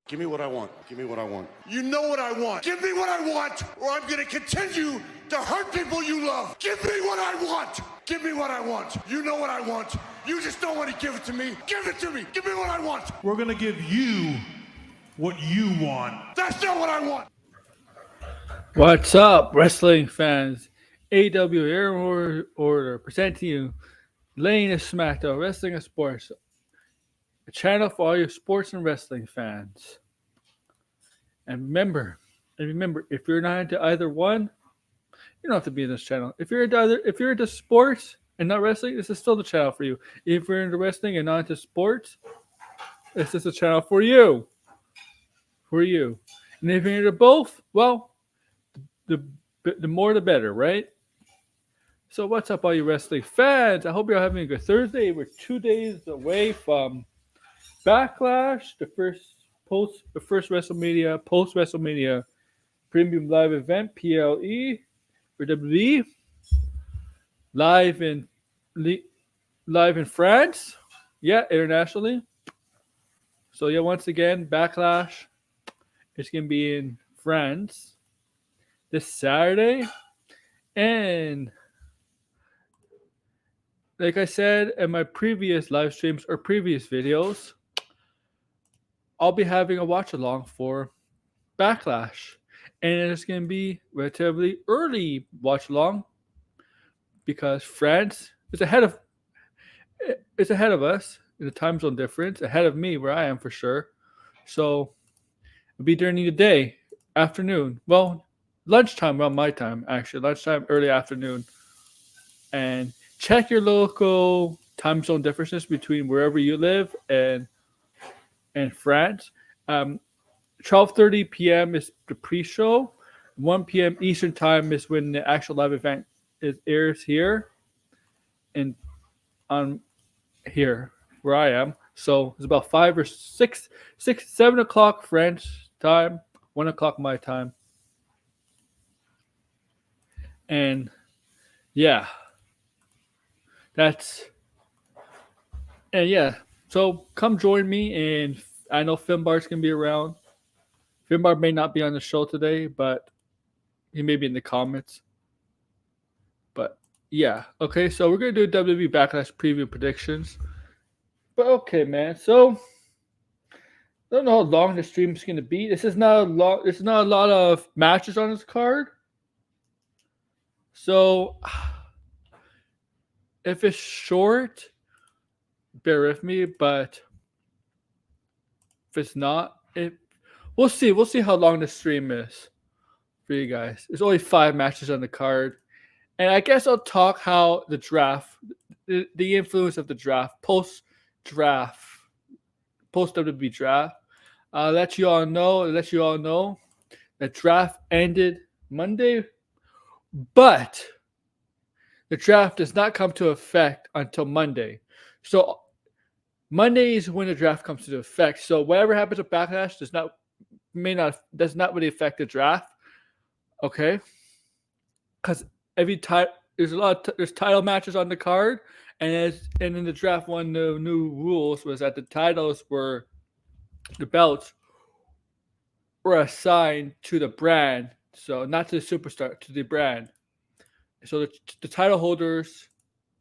Give me what I want. Give me what I want. You know what I want. Give me what I want, or I'm going to continue to hurt people you love. Give me what I want. Give me what I want. You know what I want. You just don't want to give it to me. Give it to me. Give me what I want. We're going to give you what you want. That's not what I want. What's up, wrestling fans? AW Air Order presenting you Laying a Smackdown Wrestling and Sports, a channel for all your sports and wrestling fans. And remember, if you're not into either one, you don't have to be in this channel. If you're into sports and not wrestling, this is still the channel for you. If you're into wrestling and not into sports, this is the channel for you. For you. And if you're into both, well, the more the better, right? So what's up, all you wrestling fans? I hope you're having a good Thursday. We're 2 days away from Backlash, the first WrestleMania, post WrestleMania premium live event, PLE for WWE, live in France, internationally. So once again, Backlash is gonna be in France this Saturday, and like I said in my previous live streams or previous videos, I'll be having a watch along for Backlash, and it's going to be relatively early watch along because France is ahead of us in the time zone difference, ahead of me where I am for sure. So it'll be during the day, afternoon. Well, lunchtime around my time, actually. Lunchtime, early afternoon. And check your local time zone differences between wherever you live and France. 12:30 p.m. is the pre-show. 1 p.m. Eastern time is when the actual live event airs here and on here where I am. So it's about 5 or 7 o'clock French time, 1 o'clock my time. And so come join me, and I know Finbar's going to be around. Finbar may not be on the show today, but he may be in the comments. But okay, so we're going to do WWE Backlash preview predictions. But okay, man, so I don't know how long the stream is going to be. This is not a lot of matches on this card. So if it's short, bear with me, but if it's not, we'll see. We'll see how long the stream is for you guys. There's only 5 matches on the card. And I guess I'll talk how the draft, the influence of the draft, post-WWE draft. Let you all know the draft ended Monday, but the draft does not come to effect until Monday. So Monday is when the draft comes into effect. So whatever happens with Backlash does not really affect the draft. Okay, because there's title matches on the card, and in the draft, one of the new rules was that the belts were assigned to the brand, so not to the superstar, to the brand. So the title holders,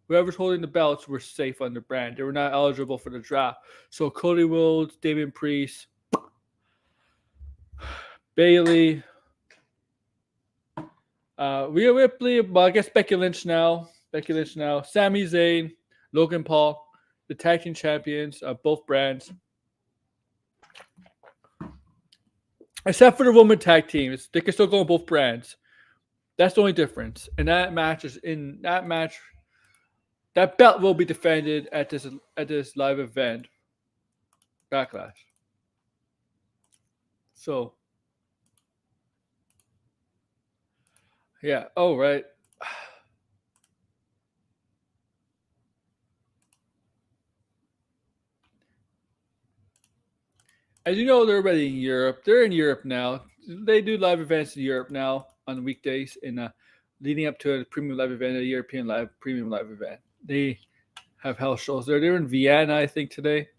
whoever's holding the belts, were safe on the brand. They were not eligible for the draft. So Cody Rhodes, Damian Priest, Bayley, Rhea Ripley, I guess Becky Lynch now, Sami Zayn, Logan Paul, the tag team champions of both brands. Except for the women tag teams, they can still go on both brands. That's the only difference. And that match, that belt will be defended at this live event, Backlash. So, right. As you know, they're already in Europe. They're in Europe now. They do live events in Europe now on weekdays, and leading up to a premium live event, a European premium live event. They have house shows there. They're in Vienna, I think, today.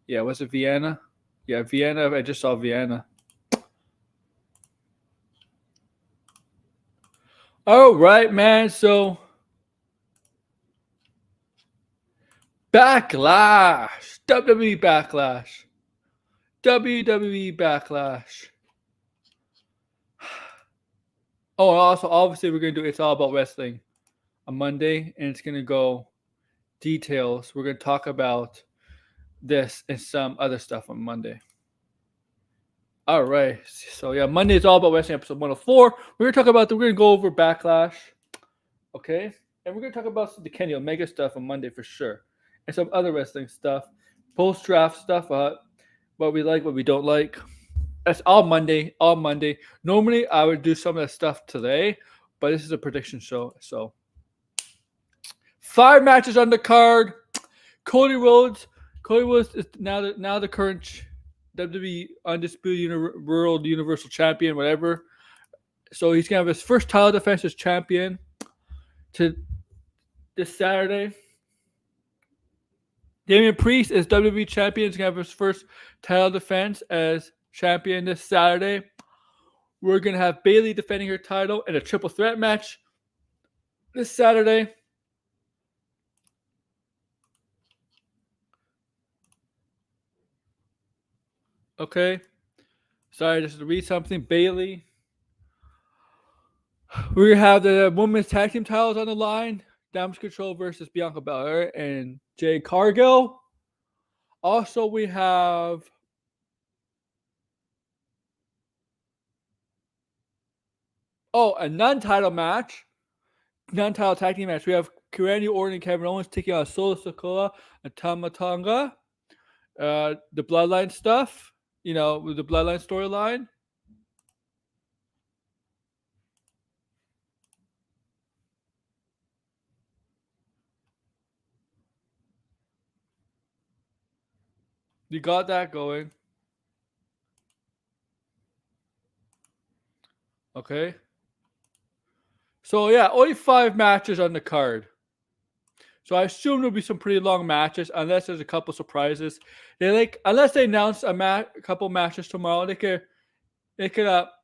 Yeah, was it Vienna? Yeah, Vienna. I just saw Vienna. All right, man. So Backlash, WWE Backlash, WWE Backlash. Oh, and also, obviously, we're gonna do It's All About Wrestling on Monday, and it's gonna go details. We're gonna talk about this and some other stuff on Monday. All right. So yeah, Monday is all about wrestling episode 104. We're gonna go over Backlash. Okay. And we're gonna talk about the Kenny Omega stuff on Monday for sure. And some other wrestling stuff. Post draft stuff, what we like, what we don't like. That's all Monday. All Monday. Normally I would do some of that stuff today, but this is a prediction show. So 5 matches on the card. Cody Rhodes is now the current WWE Undisputed World Universal Champion, whatever. So he's gonna have his first title defense as champion to this Saturday. Damian Priest is WWE champion. He's gonna have his first title defense as champion this Saturday. We're gonna have Bayley defending her title in a triple threat match this Saturday. Okay. Sorry, just to read something. Bayley. We have the women's tag team titles on the line. Damage Control versus Bianca Belair and Jade Cargill. Also, we have a non-title match. Non-title tag team match. We have Randy Orton and Kevin Owens taking on Solo Sikoa and Tama Tonga. The Bloodline stuff. You know, with the Bloodline storyline. You got that going. Okay. So yeah, only 5 matches on the card. So I assume there'll be some pretty long matches, unless there's a couple surprises. Unless they announce a couple matches tomorrow, they could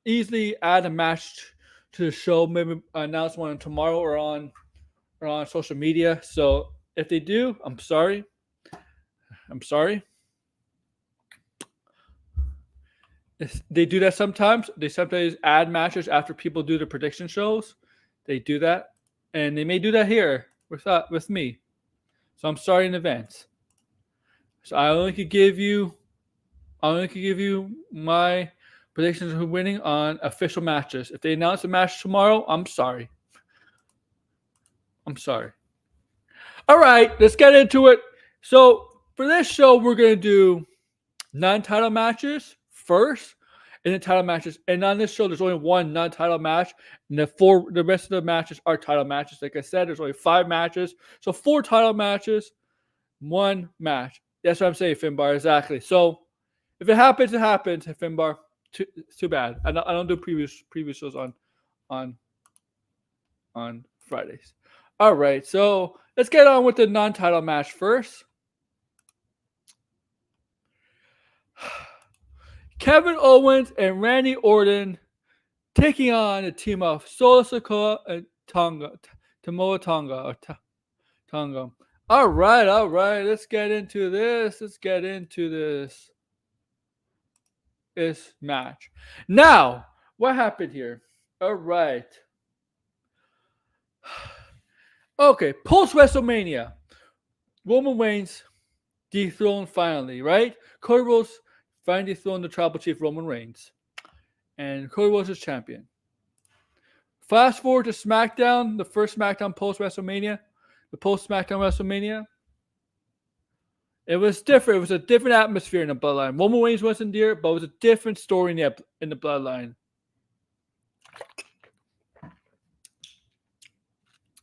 easily add a match to the show. Maybe announce one tomorrow or on social media. So if they do, I'm sorry. They do that sometimes. They sometimes add matches after people do the prediction shows. They do that, and they may do that here with me. So I'm sorry in advance. So I only could give you my predictions of who's winning on official matches. If they announce a match tomorrow, I'm sorry. All right, let's get into it. So for this show, we're gonna do non-title matches first, and then title matches. And on this show, there's only one non-title match, and the rest of the matches are title matches. Like I said, there's only 5 matches, so 4 title matches, 1 match. That's what I'm saying, Finbar. Exactly. So if it happens, it happens. Finbar, too bad. I don't do previous shows on Fridays. All right, so let's get on with the non-title match first. Kevin Owens and Randy Orton taking on a team of Solo Sikoa and Tomoa Tonga. All right. Let's get into this match. Now, what happened here? All right. Okay, post WrestleMania, Roman Reigns dethroned finally, right? Cody Rhodes finally dethroned the Tribal Chief Roman Reigns, and Cody Rhodes is champion. Fast forward to SmackDown, the first SmackDown post WrestleMania, It was different. It was a different atmosphere in the Bloodline. Roman Reigns wasn't there, but it was a different story in the Bloodline.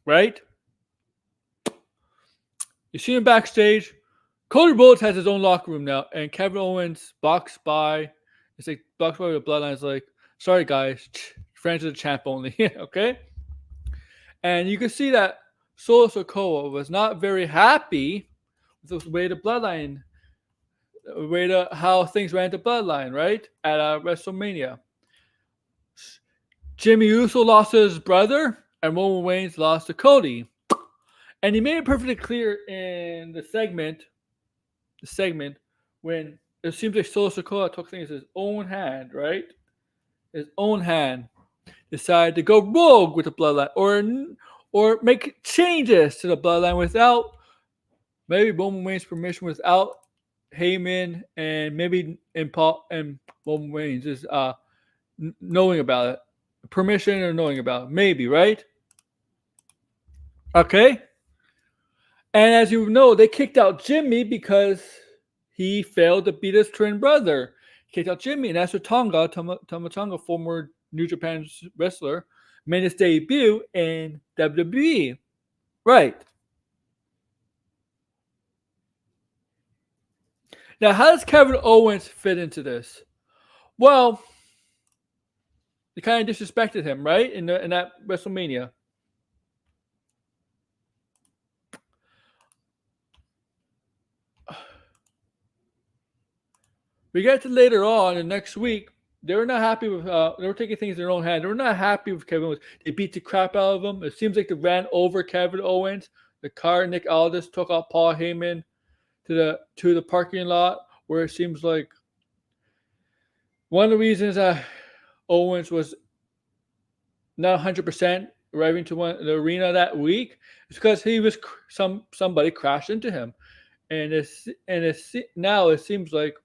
Right? You see him backstage. Cody Rhodes has his own locker room now, and Kevin Owens walks by. It's like walks by the Bloodline. It's like, sorry guys, friends of the champ only. Okay, and you can see that Solo Sikoa was not very happy with the way the Bloodline how things ran the bloodline, right? At WrestleMania. Jimmy Uso lost to his brother, and Roman Reigns lost to Cody. And he made it perfectly clear in the segment when it seems like Solo Sikoa took things in his own hand, right? His own hand, decided to go rogue with the bloodline, or make changes to the bloodline without maybe Roman Reigns' permission, without Heyman and maybe Paul and Roman Reigns is knowing about it, permission or knowing about it, maybe, right? Okay. And as you know, they kicked out Jimmy because he failed to beat his twin brother. Kicked out Jimmy, and that's what Tama Tonga, former New Japan wrestler, made his debut in WWE. Right. Now, how does Kevin Owens fit into this? Well, they kind of disrespected him, right? In that WrestleMania. We get to later on, and next week, they were not happy with. They were taking things in their own hand. They were not happy with Kevin Owens. They beat the crap out of him. It seems like they ran over Kevin Owens. The car, Nick Aldis took out Paul Heyman to the parking lot, where it seems like one of the reasons Owens was not 100% arriving to the arena that week is because he was somebody crashed into him, and now it seems like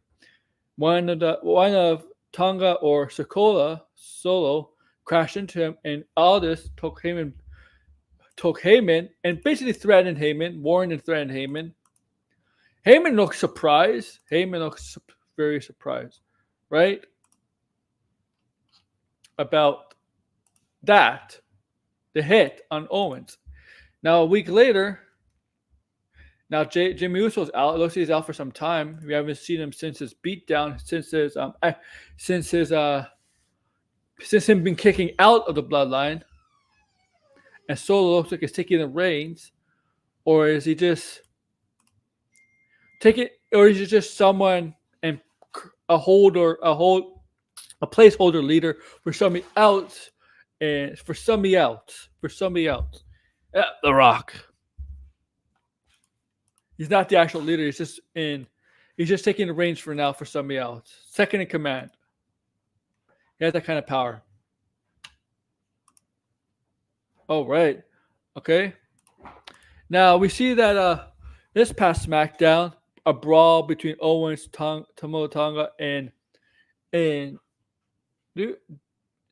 one of Tonga or Solo crashed into him, and Aldis took Heyman and basically threatened Heyman, warned and threatened Heyman. Heyman looks surprised. Heyman looks very surprised, right? About that, the hit on Owens. Now a week later, now Jimmy Uso's out. It looks like he's out for some time. We haven't seen him since his beatdown, since him being kicking out of the bloodline. And Solo looks like he's taking the reins, or is he just someone and a placeholder leader for somebody else, and for somebody else. The Rock. He's not the actual leader. He's just taking the reins for now for somebody else. Second in command. He has that kind of power. Oh, right. Okay. Now we see that this past SmackDown, a brawl between Owens, Tama Tonga, and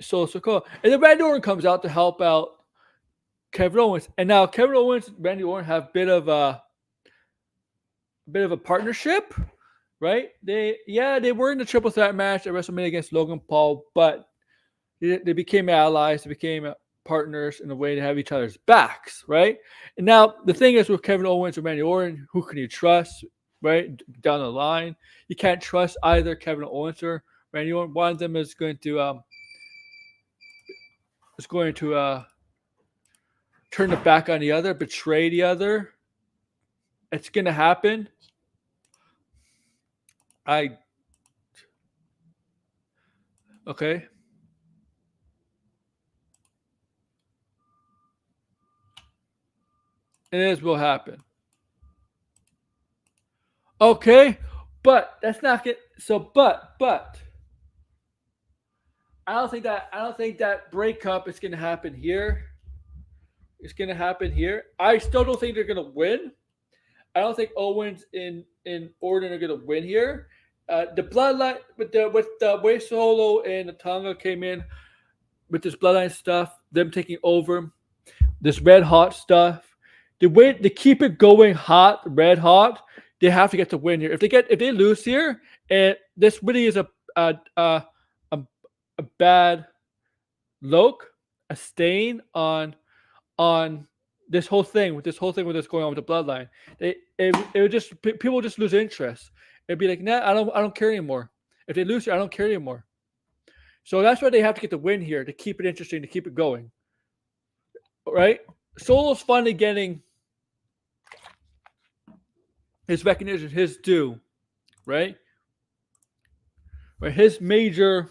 Solo Sikoa. And then Randy Orton comes out to help out Kevin Owens. And now Kevin Owens and Randy Orton have a bit of a partnership, right? They were in the triple threat match at WrestleMania against Logan Paul, but they became allies. They became partners in a way to have each other's backs, right? And now the thing is with Kevin Owens and Randy Orton, who can you trust, right? Down the line, you can't trust either Kevin Owens or Randy Orton. One of them is going to turn the back on the other, betray the other. It's going to happen. Okay. Will happen. Okay, but that's not get so. But I don't think that breakup is going to happen here. It's going to happen here. I still don't think they're going to win. I don't think Owens and Orton are going to win here. The bloodline with the way Solo and the Tonga came in with this bloodline stuff, them taking over, this red hot stuff. The way to keep it going hot, red hot, they have to get to win here. If they lose here, and this really is a bad look, a stain on this whole thing with what's going on with the bloodline. It would just, people would just lose interest. It'd be like, nah, I don't care anymore. If they lose here, I don't care anymore. So that's why they have to get the win here to keep it interesting, to keep it going. Right? Solo's finally getting his recognition, his due. right? Right, his major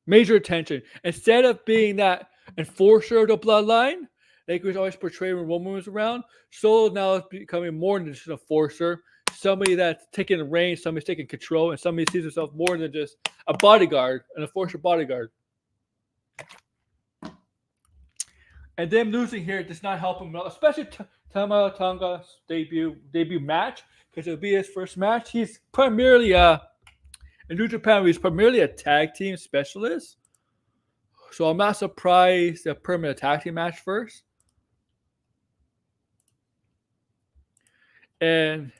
attention. Instead of being that enforcer of the bloodline, like he was always portrayed when Roman was around, Solo now is becoming more than just an enforcer, somebody that's taking the reins, somebody's taking control, and somebody sees himself more than just a bodyguard, an enforcer bodyguard. And them losing here does not help him, especially Tama Tonga's debut match, because it'll be his first match. He's primarily in New Japan, he's primarily a tag team specialist. So I'm not surprised a permanent tag team match first. And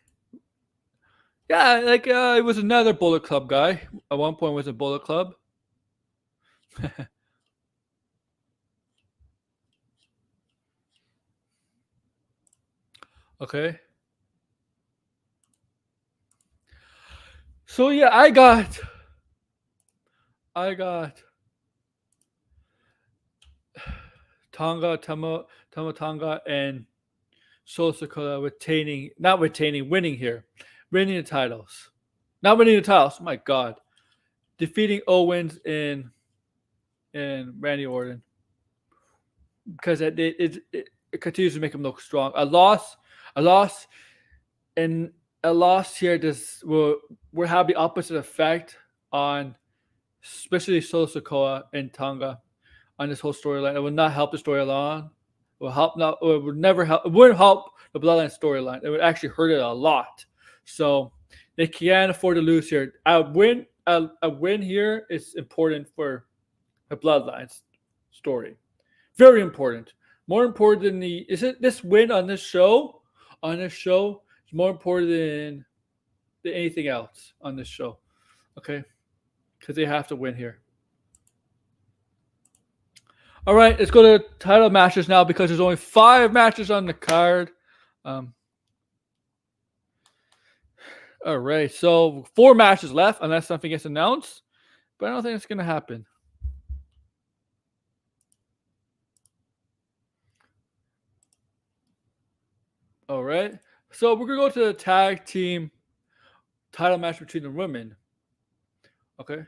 yeah, like it was another Bullet Club guy. At one point, it was a Bullet Club. Okay. So yeah, I got Tama Tonga and Solo Sikoa winning here. Winning the titles. Not winning the titles. My God. Defeating Owens and Randy Orton. Because it continues to make him look strong. A loss here will have the opposite effect on especially Solo Sikoa and Tonga on this whole storyline. It would not help the storyline. It wouldn't help the bloodline storyline. It would actually hurt it a lot. So they can't afford to lose here. A win here is important for the bloodline story. Very important. More important than this win on this show. On this show is more important than anything else on this show. Okay, because they have to win here. All right, let's go to title matches now because there's only 5 matches on the card. All right, so 4 matches left unless something gets announced, but I don't think it's going to happen. All right, so we're going to go to the tag team title match between the women. Okay.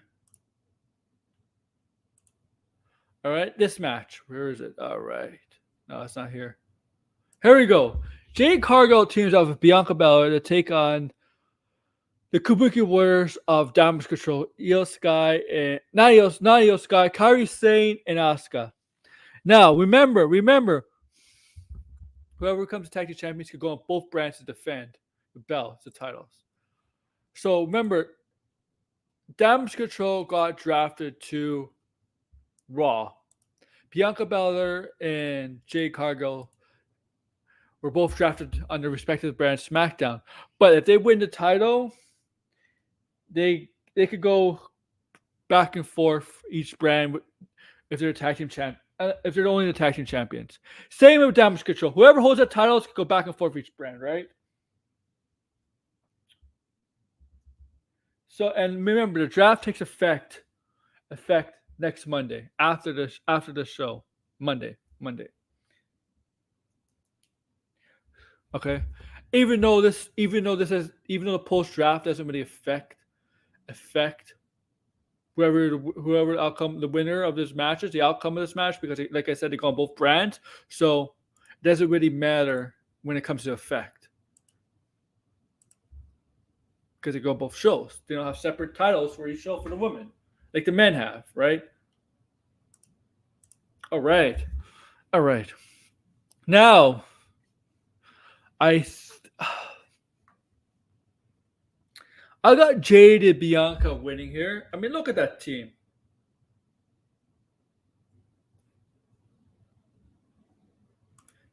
All right, this match. Where is it? All right. No, it's not here. Here we go. Jade Cargill teams up with Bianca Belair to take on the Kabuki Warriors of Damage Control, Io Sky and not Io Sky, Kairi Sane and Asuka. Now, remember, whoever comes to tag team champions could go on both brands to defend the belts, the titles. So remember, Damage Control got drafted to Raw. Bianca Belair and Jade Cargill were both drafted on their respective brands SmackDown. But if they win the title, they could go back and forth each brand if they're tag team if they're only the tag team champions. Same with Damage Control. Whoever holds the titles can go back and forth each brand, right? So, and remember, the draft takes effect next Monday after the show. Monday. Okay. Even though the post draft doesn't really affect whoever the outcome, the winner of this match is, the outcome of this match, because like I said, they go on both brands. So it doesn't really matter when it comes to effect. Because they go on both shows. They don't have separate titles for each show for the women. Like the men have, right? All right. Now, I got Jade and Bianca winning here. I mean, look at that team.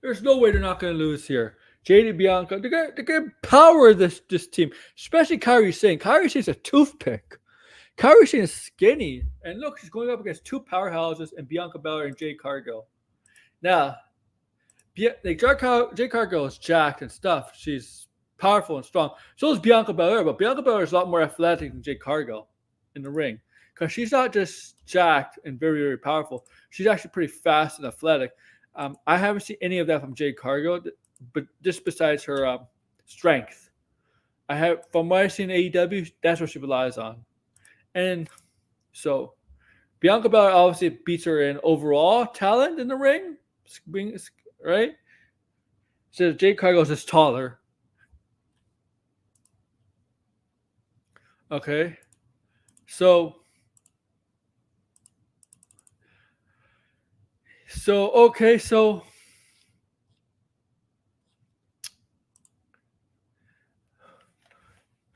There's no way they're not going to lose here. Jade and Bianca, they're going to power this team, especially Kairi Sane. Kairi Sane's a toothpick. Kairi Sane is skinny, and look, she's going up against 2 powerhouses and Bianca Belair and Jade Cargill. Now, Jade Cargill is jacked and stuff. She's powerful and strong. So is Bianca Belair, but Bianca Belair is a lot more athletic than Jade Cargill in the ring because she's not just jacked and very, very powerful. She's actually pretty fast and athletic. I haven't seen any of that from Jade Cargill, but just besides her strength. from what I've seen in AEW, that's what she relies on. And so Bianca Belair obviously beats her in overall talent in the ring, right? So Jade Cargill's just taller. Okay. So okay,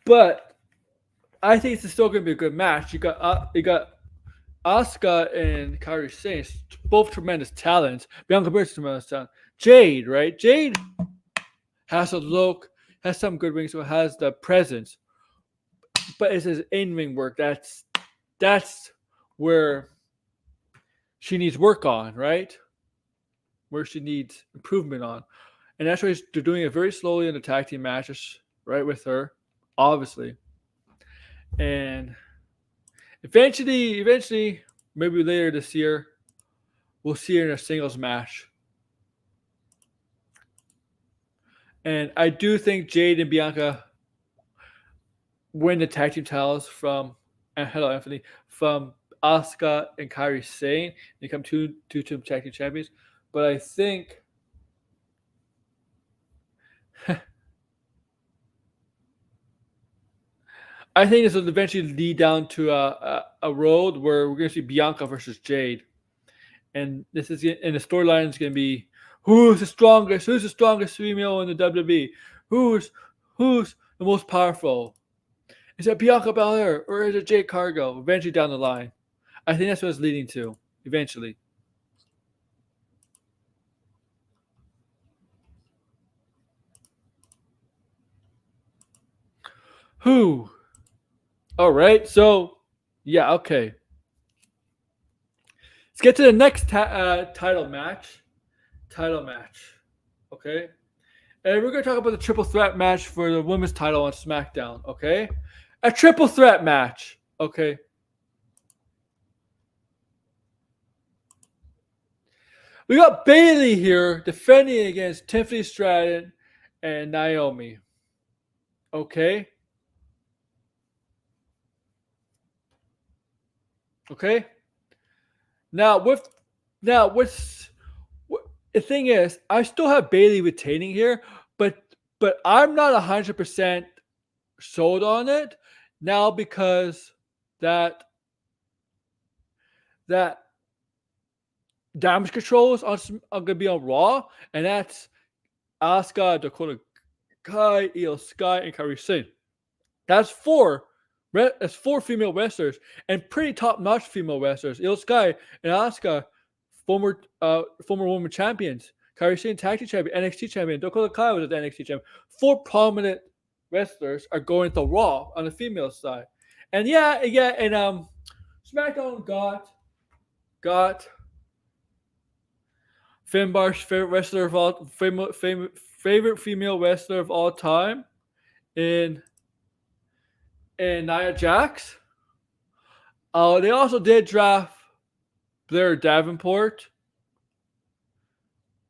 but I think it's still gonna be a good match. You got Asuka and Kairi Sane, both tremendous talents. Bianca Belair's tremendous talent. Jade, right? Jade has a look, has some good rings, so has the presence. But it's his in-ring work. That's where she needs work on, right? Where she needs improvement on. And that's why they're doing it very slowly in the tag team matches, right, with her, obviously. And eventually, maybe later this year, we'll see her in a singles match. And I do think Jade and Bianca win the tag team titles from, and hello Anthony, from Asuka and Kairi Sane. They become two tag team champions. But I think this will eventually lead down to a road where we're going to see Bianca versus Jade, and the storyline is going to be who's the strongest female in the WWE, who's the most powerful. Is it Bianca Belair or is it Jade Cargill? Eventually down the line, I think that's what it's leading to. Eventually. Who? All right, so yeah, okay. Let's get to the next title match. Okay, and we're gonna talk about the triple threat match for the women's title on SmackDown. Okay, a triple threat match. Okay. We got Bayley here defending against Tiffany Stratton and Naomi. Okay. Okay. Now what's the thing is, I still have Bayley retaining here, but I'm not 100% sold on it now because that damage control is going to be on Raw, and that's Asuka, Dakota Kai, Io Sky, and Kairi Sane. That's four female wrestlers and pretty top-notch female wrestlers. Io Sky and Asuka, former women champions. Kairi Sane, tag team champion, NXT champion. Dakota Kai was the NXT champion. Four prominent wrestlers are going to Raw on the female side, and and SmackDown got Finn Balor's favorite female wrestler of all time in Nia Jax. They also did draft Blair Davenport,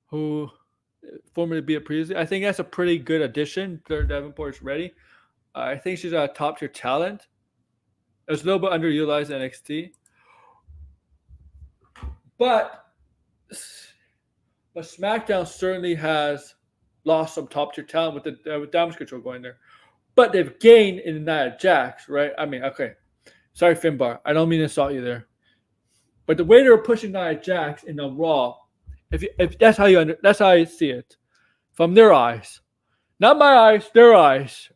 who formerly beat previously. I think that's a pretty good addition. Blair Davenport is ready. I think she's a top tier talent. It was a little bit underutilized in NXT, but SmackDown certainly has lost some top tier talent with damage control going there. But they've gained in Nia Jax, right? I mean, okay. Sorry, Finbar. I don't mean to insult you there. But the way they were pushing Nia Jax in the Raw, if that's how that's how I see it, from their eyes, not my eyes, their eyes.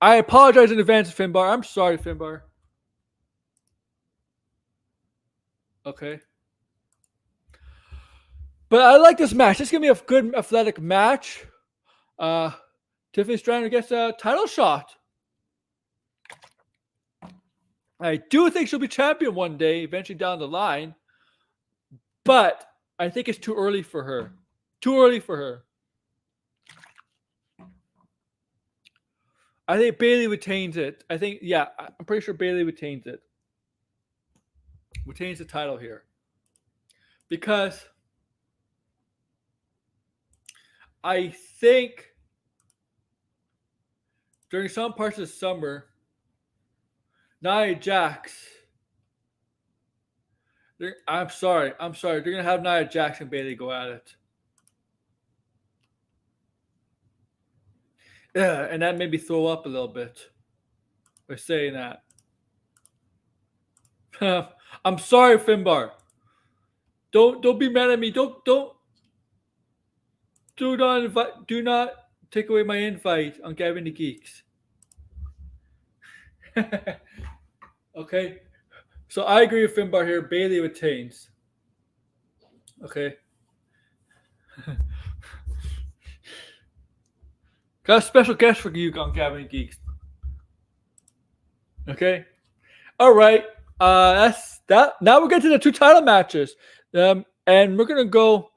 I apologize in advance, Finbar. I'm sorry, Finbar. Okay. But I like this match. It's gonna be a good athletic match. Tiffany Stratton gets a title shot. I do think she'll be champion one day, eventually down the line. But I think it's too early for her. I think Bayley retains it. I'm pretty sure Bayley retains it. Retains the title here. Because I think during some parts of the summer, Nia Jax. I'm sorry. They're gonna have Nia Jax and Bailey go at it. Yeah, and that made me throw up a little bit by saying that. I'm sorry, Finbar. Don't be mad at me. Do not take away my invite on Gavin the Geeks. Okay. So I agree with Finbar here. Bailey retains. Okay. Got a special guest for you on Gavin the Geeks. Okay. All right. That's that. Now we're getting to the 2 title matches. And we're gonna go.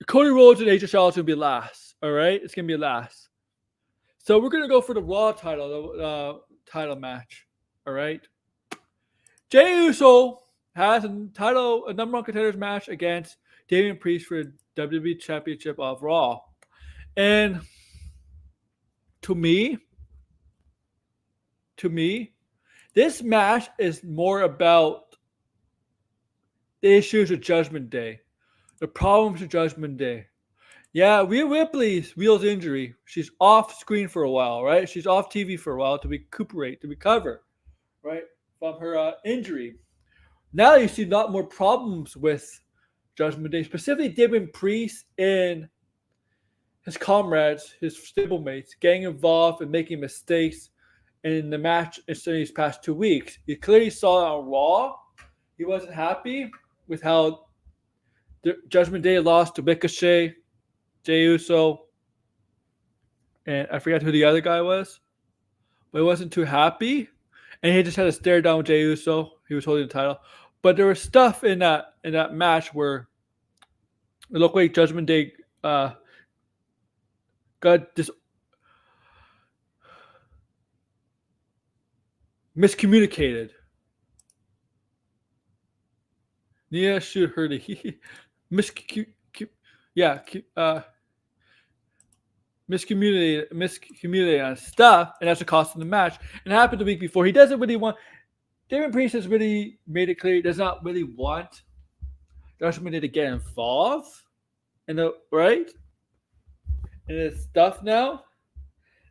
Cody Rhodes and AJ Styles will be last. All right, it's gonna be last. So we're gonna go for the Raw title, the title match. All right. Jey Uso has a number one contenders match against Damian Priest for the WWE Championship of Raw, and to me, this match is more about the issues of Judgment Day, the problems of Judgment Day. Yeah, Rhea Ripley's wheels injury. She's off screen for a while, right? She's off TV for a while to recuperate, to recover, right, from her injury. Now you see a lot more problems with Judgment Day, specifically Damian Priest and his comrades, his stablemates, getting involved and making mistakes in the match in these past 2 weeks. You clearly saw it on Raw. He wasn't happy with how Judgment Day lost to Ricochet, Jey Uso, and I forgot who the other guy was, but he wasn't too happy, and he just had to stare down Jey Uso. He was holding the title, but there was stuff in that match where it looked like Judgment Day got this miscommunicated. Nia should heard it. Miscommunicated on stuff, and that's the cost of the match. And it happened the week before. He doesn't really want. Damian Priest has really made it clear he does not really want Judgment Day to get involved in the in this stuff now.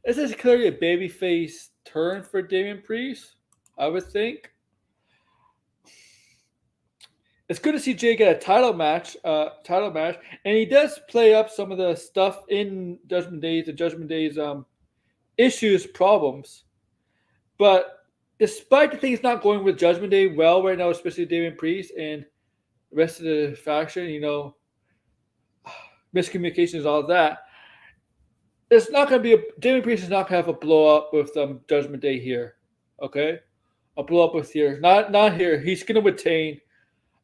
This is clearly a babyface turn for Damian Priest, I would think. It's good to see Jay get a title match, and he does play up some of the stuff in Judgment Day's issues, problems. But despite the things not going with Judgment Day well right now, especially Damian Priest and the rest of the faction, miscommunications, all of that, it's not going to be Damian Priest is not going to have a blow up with Judgment Day here. Okay, a blow up with here, not here. He's going to retain.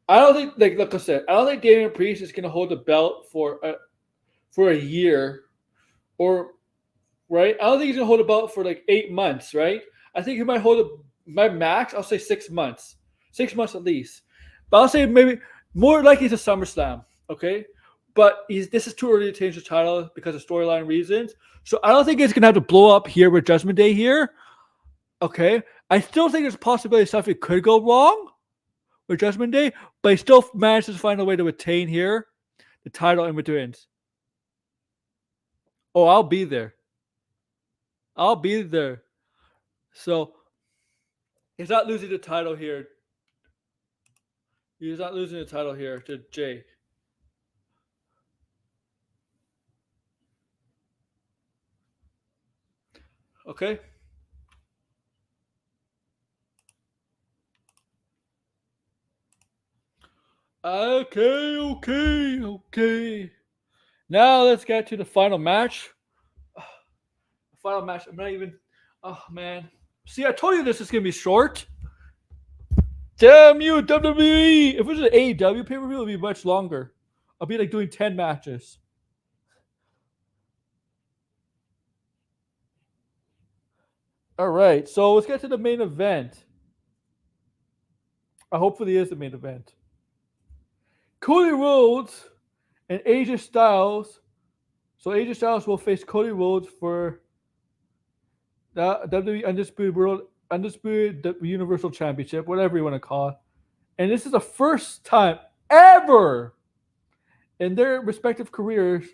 I don't think, like I said, I don't think Damian Priest is going to hold the belt for a year, or right. I don't think he's going to hold the belt for like 8 months, right? I think he might hold my max. I'll say 6 months, 6 months at least. But I'll say maybe more likely it's a SummerSlam, okay? But this is too early to change the title because of storyline reasons. So I don't think it's going to have to blow up here with Judgment Day here, okay? I still think there's a possibility something could go wrong with Judgment Day, but he still manages to find a way to retain here the title in between. Oh, I'll be there. So he's not losing the title here. He's not losing the title here to Jay. Okay. Okay. Now let's get to the final match. The final match. I'm not even. Oh man. See, I told you this is gonna be short. Damn you, WWE! If it was an AEW pay-per-view, it would be much longer. I'll be like doing 10 matches. All right, so let's get to the main event. Hopefully, it is the main event. Cody Rhodes and AJ Styles. So AJ Styles will face Cody Rhodes for the WWE Undisputed Universal Championship, whatever you want to call it. And this is the first time ever in their respective careers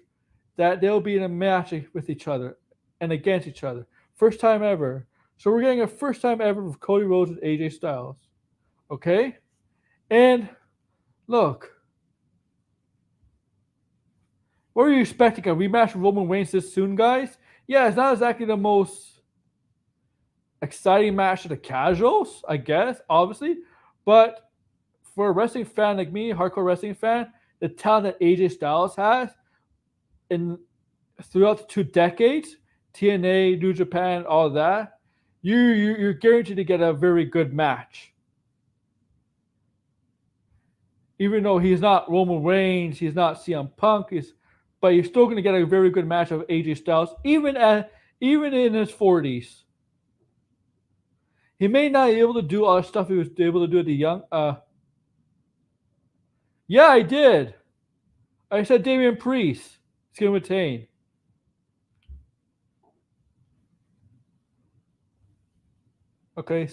that they'll be in a match with each other and against each other. First time ever. So we're getting a first time ever with Cody Rhodes and AJ Styles. Okay? And look. What were you expecting? A rematch with Roman Reigns this soon, guys? Yeah, it's not exactly the most exciting match to the casuals, I guess, obviously. But for a wrestling fan like me, hardcore wrestling fan, the talent that AJ Styles has throughout the 2 decades, TNA, New Japan, all that, you're guaranteed to get a very good match. Even though he's not Roman Reigns, he's not CM Punk, but you're still going to get a very good match of AJ Styles, even in his 40s. He may not be able to do all the stuff he was able to do at the young. Yeah, I did. I said Damian Priest is going to retain. Okay,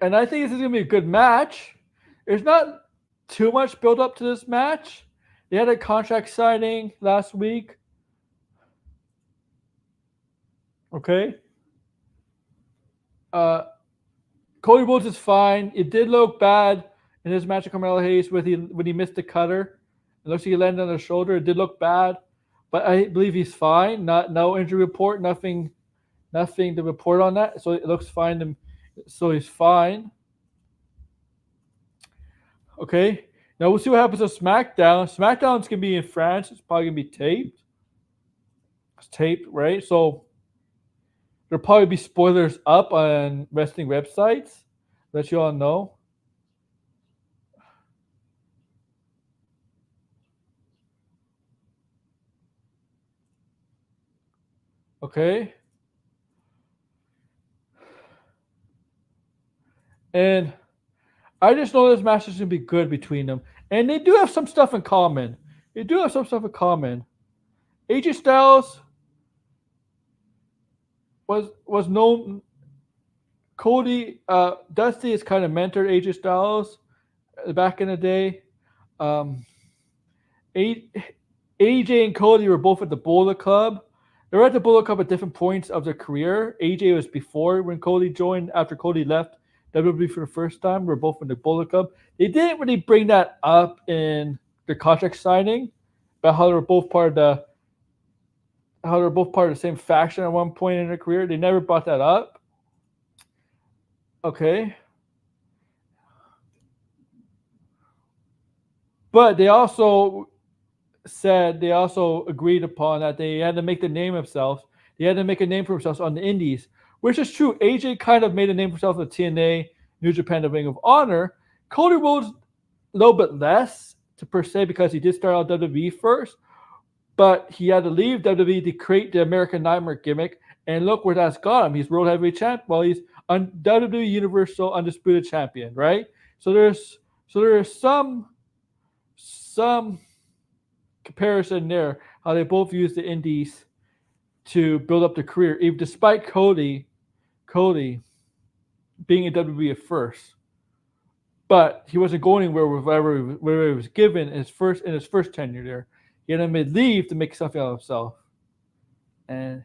and I think this is going to be a good match. There's not too much build up to this match. They had a contract signing last week. Okay. Cody Rhodes is fine. It did look bad in his match with Carmelo Hayes when he missed the cutter. It looks like he landed on the shoulder. It did look bad, but I believe he's fine. No injury report. Nothing to report on that. So it looks fine. So he's fine. Okay. Now we'll see what happens to SmackDown. SmackDown's gonna be in France. It's probably gonna be taped. It's taped, right? So there'll probably be spoilers up on wrestling websites. Let you all know. Okay. And I just know this match is going to be good between them. And they do have some stuff in common. AJ Styles was known. Cody, Dusty has kind of mentored AJ Styles back in the day. AJ and Cody were both at the Bullet Club. They were at the Bullet Club at different points of their career. AJ was before when Cody joined, after Cody left WWE for the first time. We're both in the Bullet Club. They didn't really bring that up in the contract signing, about how they were both part of the same faction at one point in their career. They never brought that up. Okay. But they also agreed upon that they had to make the name themselves. They had to make a name for themselves on the indies, which is true. AJ kind of made a name for himself with TNA, New Japan, the Ring of Honor. Cody Rhodes, a little bit less per se, because he did start out WWE first, but he had to leave WWE to create the American Nightmare gimmick, and look where that's got him. He's World Heavyweight Champ. Well, he's WWE Universal Undisputed Champion, right? So there's some comparison there, how they both use the indies to build up their career, even despite Cody being in WWE at first. But he wasn't going anywhere with wherever he was given in his first tenure there. He had to leave to make something out of himself. And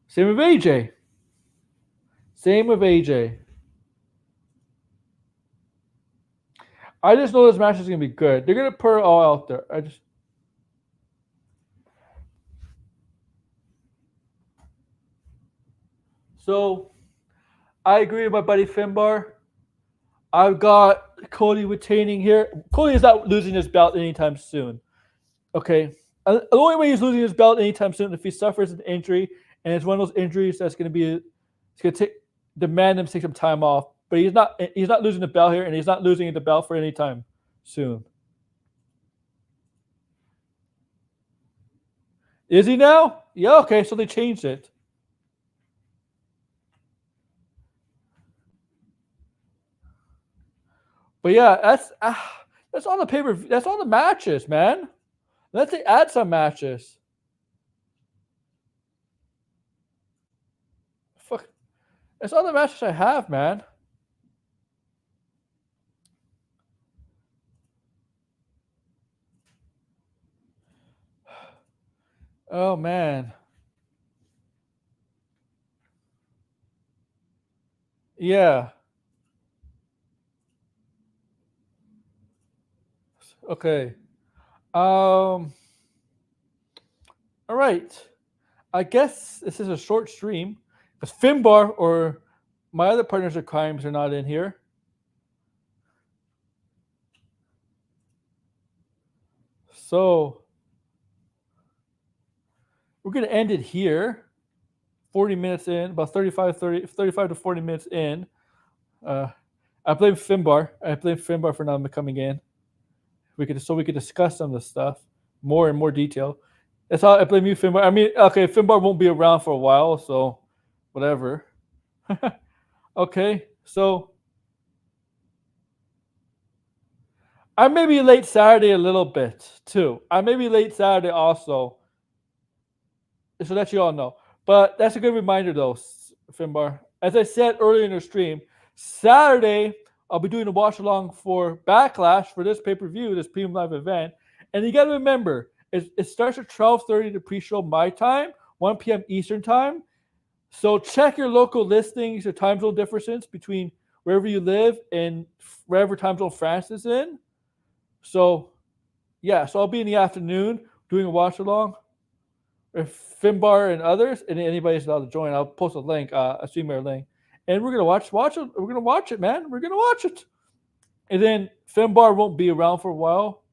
same with AJ. I just know this match is going to be good. They're going to put it all out there. So, I agree with my buddy Finbar. I've got Cody retaining here. Cody is not losing his belt anytime soon. Okay. The only way he's losing his belt anytime soon is if he suffers an injury, and it's one of those injuries that's going to demand him to take some time off. But he's not losing the belt here, and he's not losing the belt for any time soon. Is he now? Yeah, okay, so they changed it. But yeah, that's on the pay-per-view. That's on the matches, man. Let's add some matches. It's all the matches I have, man. Oh man. Yeah. Okay. All right. I guess this is a short stream because Finbar or my other partners of crimes are not in here. So we're going to end it here. 40 minutes in, about 35 to 40 minutes in. I blame Finbar. I blame Finbar for not coming in. We could discuss some of the stuff more in more detail. That's how I blame you, Finbar. I mean, okay, Finbar won't be around for a while, so whatever. Okay, so I may be late Saturday a little bit too. I may be late Saturday also, so that you all know. But that's a good reminder, though, Finbar. As I said earlier in the stream, Saturday I'll be doing a watch along for Backlash for this pay-per-view, this premium live event. And you got to remember, it starts at 12:30 the pre-show my time, 1 p.m. Eastern time. So check your local listings, your time zone differences between wherever you live and wherever time zone France is in. So yeah, so I'll be in the afternoon doing a watch along. If Finbar and others, and anybody's allowed to join, I'll post a link, a streamer link, and we're gonna watch it. We're gonna watch it, man. We're gonna watch it. And then Finbar won't be around for a while.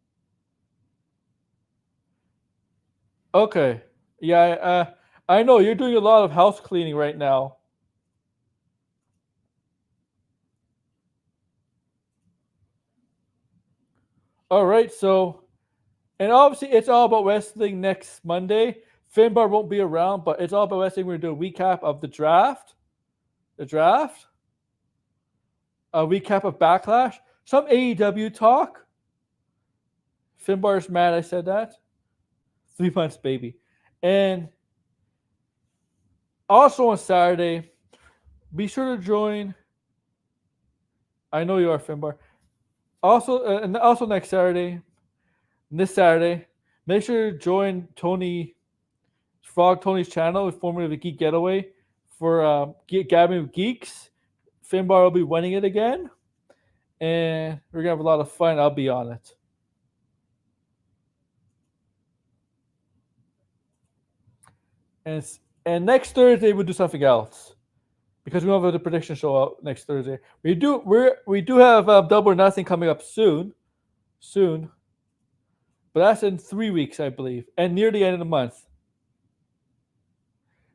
Okay, yeah, I know you're doing a lot of house cleaning right now. All right, so, and obviously it's all about wrestling next Monday. Finbar won't be around, but it's all about wrestling. We're gonna do a recap of the draft, a recap of Backlash, some AEW talk. Finbar's mad I said that. 3 months, baby. And also on Saturday, be sure to join. I know you are, Finbar. Also, and also next Saturday, this Saturday, make sure to join Tony's channel, formerly the Geek Getaway, for Gabbing with Geeks. Finbar will be winning it again, and we're gonna have a lot of fun. I'll be on it. And next Thursday we'll do something else because we don't have the prediction show out next Thursday. We do have Double or Nothing coming up soon, but that's in 3 weeks, I believe, and near the end of the month.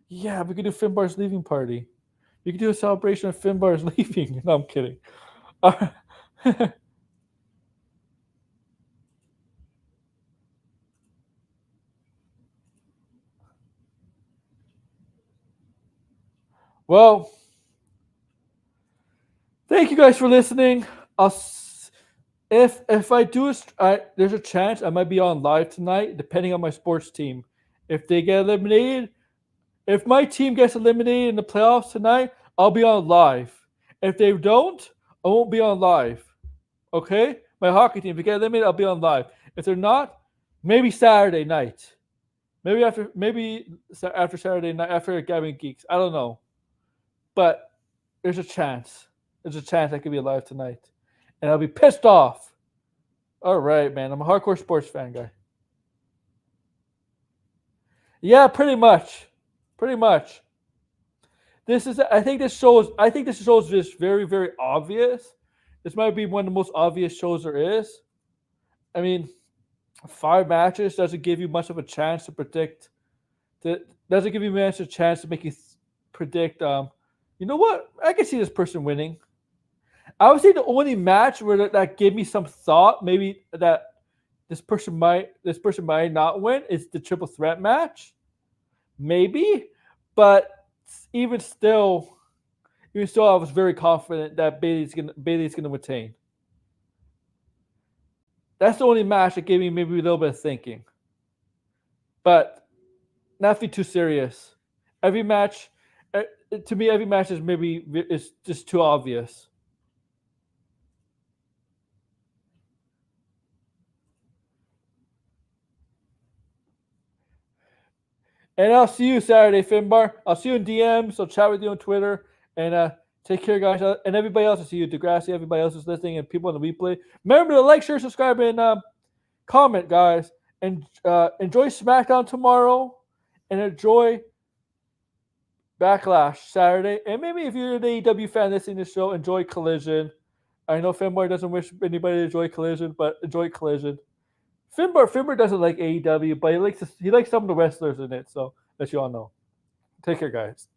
Yeah, we could do Finbar's leaving party. We could do a celebration of Finbar's leaving. No, I'm kidding. Well, thank you guys for listening. If I do, there's a chance I might be on live tonight, depending on my sports team. If they get eliminated, if my team gets eliminated in the playoffs tonight, I'll be on live. If they don't, I won't be on live. Okay? My hockey team, if they get eliminated, I'll be on live. If they're not, maybe Saturday night. Maybe after Saturday night, after Gabbing Geeks. I don't know. But there's a chance. There's a chance I could be alive tonight. And I'll be pissed off. All right, man. I'm a hardcore sports fan guy. Yeah, pretty much. I think this shows this very, very obvious. This might be one of the most obvious shows there is. I mean, 5 matches doesn't give you much of a chance to predict. Doesn't give you much of a chance to make you predict. You know what? I can see this person winning. I would say the only match where that gave me some thought, maybe that this person might not win, is the triple threat match. Maybe, but even still, I was very confident that Bailey's gonna retain. That's the only match that gave me maybe a little bit of thinking, but not to be too serious. Every match, to me, every match is just too obvious. And I'll see you Saturday, Finbar. I'll see you in DMs. I'll chat with you on Twitter. And take care, guys. And everybody else, I'll see you, Degrassi, everybody else is listening, and people on the replay. Remember to like, share, subscribe, and comment, guys. And enjoy SmackDown tomorrow. And enjoy Backlash Saturday. And maybe if you're an AEW fan listening to the show, enjoy Collision. I know Finbar doesn't wish anybody to enjoy Collision, but enjoy Collision. Finbar doesn't like AEW, but he likes some of the wrestlers in it, so that you all know. Take care, guys.